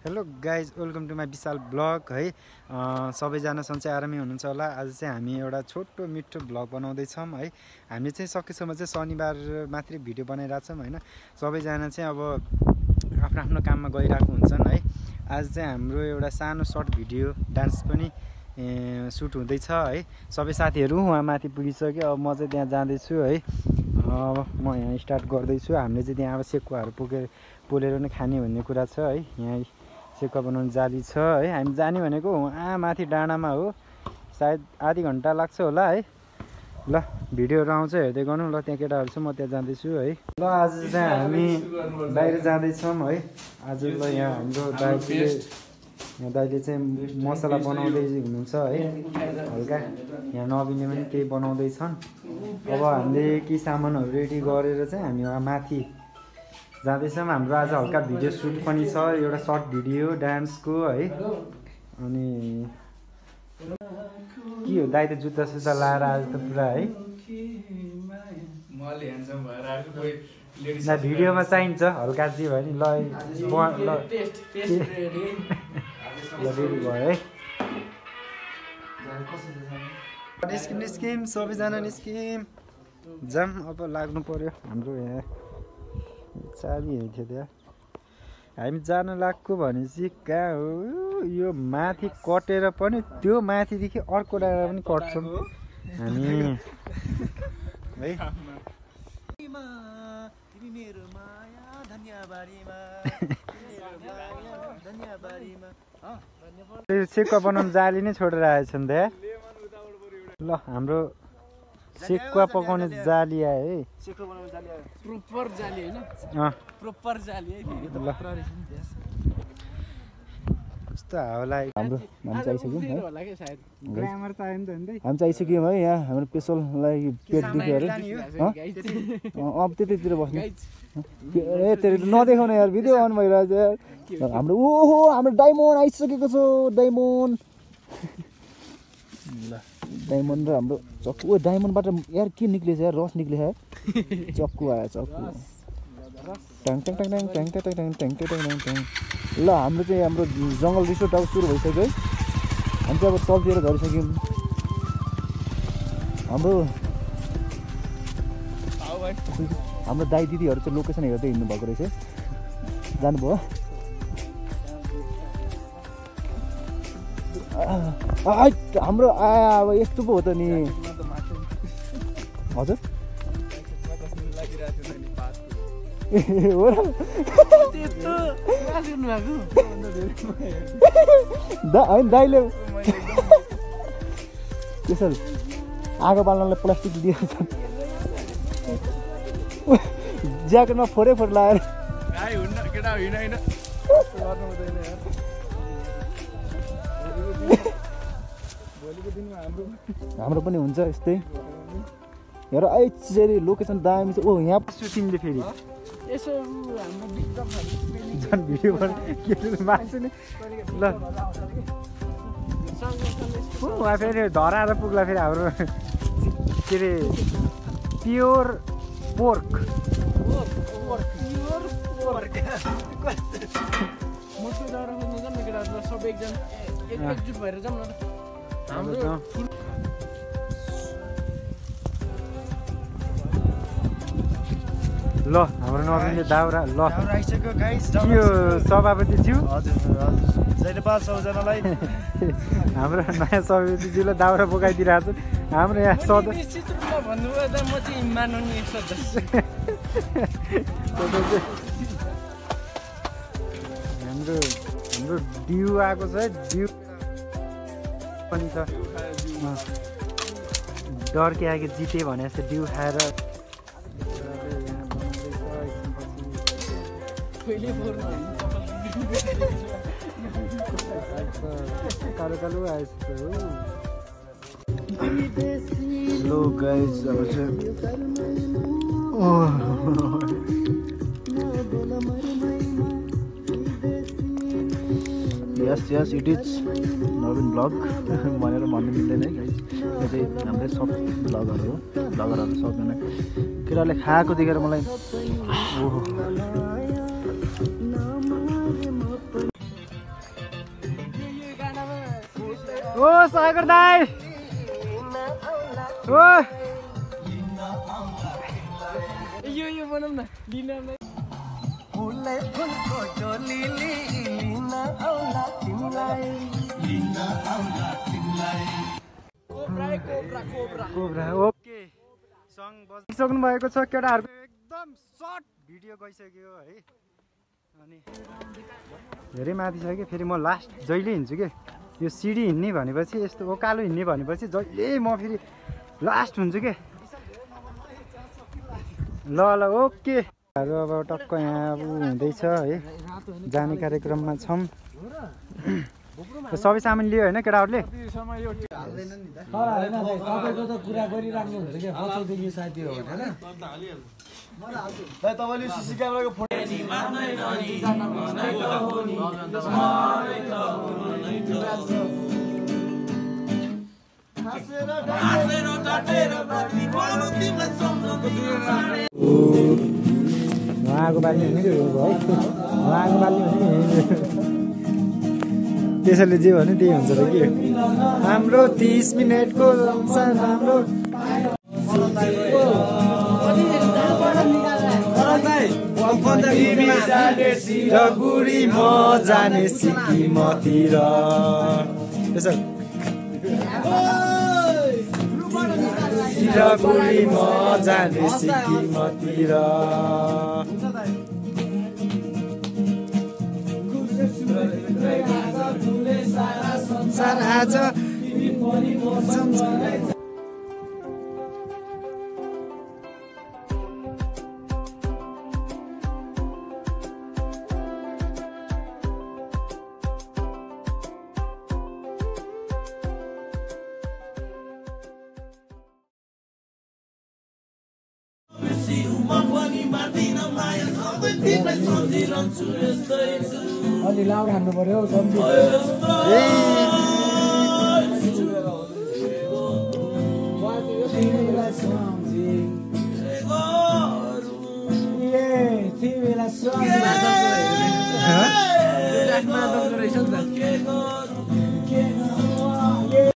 Hello guys welcome to my Vishal blog है सबैजना सन्चै आरामै हुनुहुन्छ होला। आज चाहिँ हामी एउटा छोटो मिठो ब्लग बनाउँदैछौँ है। हामी चाहिँ सकेसम्म चाहिँ शनिबार मात्रै भिडियो बनाइरहेको छौँ होइन। सबैजना चाहिँ अब आफ्नो आफ्नो काममा गइरहेको हुन्छन् है। आज चाहिँ हाम्रो एउटा सानो सर्ट भिडियो डान्स पनि सुट हुँदैछ है। सबै साथीहरू उहाँ माथि पुगिसक्यो। अब म चाहिँ त्यहाँ जाँदैछु है। म यहाँ स्टार्ट गर्दैछु। हामीले चाहिँ त्यहाँ अब सेकुवाहरू पोलेर नै खाने भन्ने कुरा छ है। यहाँ सेकुवा बनाउने जाली छ है। हामी जाने भनेको वहाँ माथि डाँडामा हो। सायद आधी घन्टा लाग्छ होला है। ल भिडियोहरू आउँछ हेर्दै गर्नु। ल त्यहाँ केटाहरू छ, म त्यहाँ जाँदैछु है। ल आज चाहिँ हामी बाहिर जाँदैछौँ है। आज ल यहाँ हाम्रो दाइले चाहिँ मसला बनाउँदै हुनुहुन्छ है। हल्का यहाँ नबिने पनि केही बनाउँदैछन्। अब हामीले केही सामानहरू रेडी गरेर चाहिँ हामी माथि जाँदैछौँ। हाम्रो आज हल्का भिडियो सुट पनि छ, एउटा सर्ट भिडियो डान्सको है। अनि के हो दाइ त जुत्ता सुत्ता लाएर आज त पुरा है भिडियोमा चाहिन्छ हल्का चाहिँ भयो नि। रेडी भयो है। निस्किम सबैजना निस्किम जाम। अब लाग्नु पर्यो। हाम्रो यहाँ चाबी थियो त्यहाँ हामी जान लाग्यो भनेपछि कहाँ हो यो माथि कटेर पनि त्यो माथिदेखि अर्को डाँडा पनि कट्छौँ हामी है। सेकुवा बनाउनु जाली नै छोडेर आएछन् त्यहाँ। ल हाम्रो सेकुवा पकाउने जाली आयो है। सेकुवा बनाउने जाली आयो। प्रोपर जाली हैन? प्रोपर जाली है। यो त खतरा रहेछ नि त्यस। कस्तो हावा हाम्रो हामी चाहिसक्यौँ है। होला के सायद ग्ल्यामर चाहियो नि त नि। हामी चाहिसक्यौँ है। यहाँ हाम्रो पेसोललाई पेट दुख्यो अरे। अब त्यतैतिर बस्ने ए तेरो नदेखाउने यार, भिडियो अन भइरहेछ यार। हाम्रो ओहो हाम्रो डायमन्ड आइसकेको छ। डायमन्ड डायमन्ड र हाम्रो चक्कु। ओ डायमन्डबाट यार के निक्लेछ यार, रस निक्लेछ यार। चक्कु आयो चक्कु। ट्याङ ट्याङ ट्याङ ट्याङ ट्याङ ट्याङ ट्याङ ट्याङ ट्याङ ट्याङ। ल हाम्रो चाहिँ हाम्रो जङ्गल रिसोर्ट अब सुरु भइसक्यो है। हामी चाहिँ अब चलतिर झरिसक्यौँ। हाम्रो दाइ दिदीहरू चाहिँ लोकेसन हेर्दै हिँड्नु भएको रहेछ। जानुभयो हाम्रो अब यस्तो पो हो त नि। हजुर हो र होइन दाइले त्यसरी आगो बाल्नलाई प्लास्टिक दिएको छ। ज्याकेटमा फोरै फोर लगाएर हाम्रो पनि हुन्छ यस्तै। हेर अहिले लोकेसन दामी छ। ओ यहाँ सुटिङले फेरि यसो हाम्रो झन् भिडियो के माग्छु नि। ल उहाँ फेरि धराएर पुग्ला फेरि हाम्रो के अरे प्योर पोर्क। मोटो दाउरा खोज्नु जाऊँ न केटाहरू सबै एकजना एकजुट भएर जाऊँ न। हाम्रो ल हाम्रो नबिनले दाउरा ल आइसक्यो गाइस। यो सभापतिज्यू हजुर जयपाल सबैजनालाई। हाम्रो नयाँ सभापतिज्यूलाई दाउरा बोकाइदिरहेको छ। हाम्रो यहाँ सदस्य निश्चित रूपमा भन्नुभयो त म चाहिँ माननीय सदस्य। हाम्रो ड्यू आएको छ है। ड्यू पनि छ। डर के आएको जिते भने जस्तो ड्यू खाएर कालो कालो आएछ। हेलो गाइस अब चाहिँ यस इट इज नवीन ब्लग भनेर भन्नु मिल्दैन है गाइस। यो चाहिँ हाम्रै सब ब्लगहरू हो। ब्लगरहरू सबजना केटाहरूले खाएको देखेर मलाई ओ सागर दाई ओ यो बनाउँ न डिनरलाई फुलै फुलको डोलीले लिन आउला तिमीलाई कोब्रा ओके सङ बजिसक्नु भएको छ केटाहरूको एकदम सर्ट भिडियो गइसक्यो है अनि धेरै माथि छ कि फेरि म लास्ट जहिले हिँड्छु कि यो सिडी हिँड्ने भनेपछि यस्तो ओकालो हिँड्ने भनेपछि जहिले म फेरि लास्ट हुन्छु के ल ल ओके अब टक्क यहाँ अब हुँदैछ है जाने कार्यक्रममा छौँ सबै सामान लियो होइन केटाहरूले तपाईँको त कुरा गरिराख्नु हुन्छ क्या बच्चादेखि साथी हो भनेर तपाईँले सिसी क्यामेराको फोटो उहाँको बाली हुने है उहाँको बाली हुने त्यसैले जे भन्यो त्यही हुन्छ र कि हाम्रो 30 मिनटको हाम्रो गुडी म जाने सिक्किमतिर गुडी म जाने सिक्किमतिर संसार आज अलि लाउड हान्नु पर्यो तिमीलाई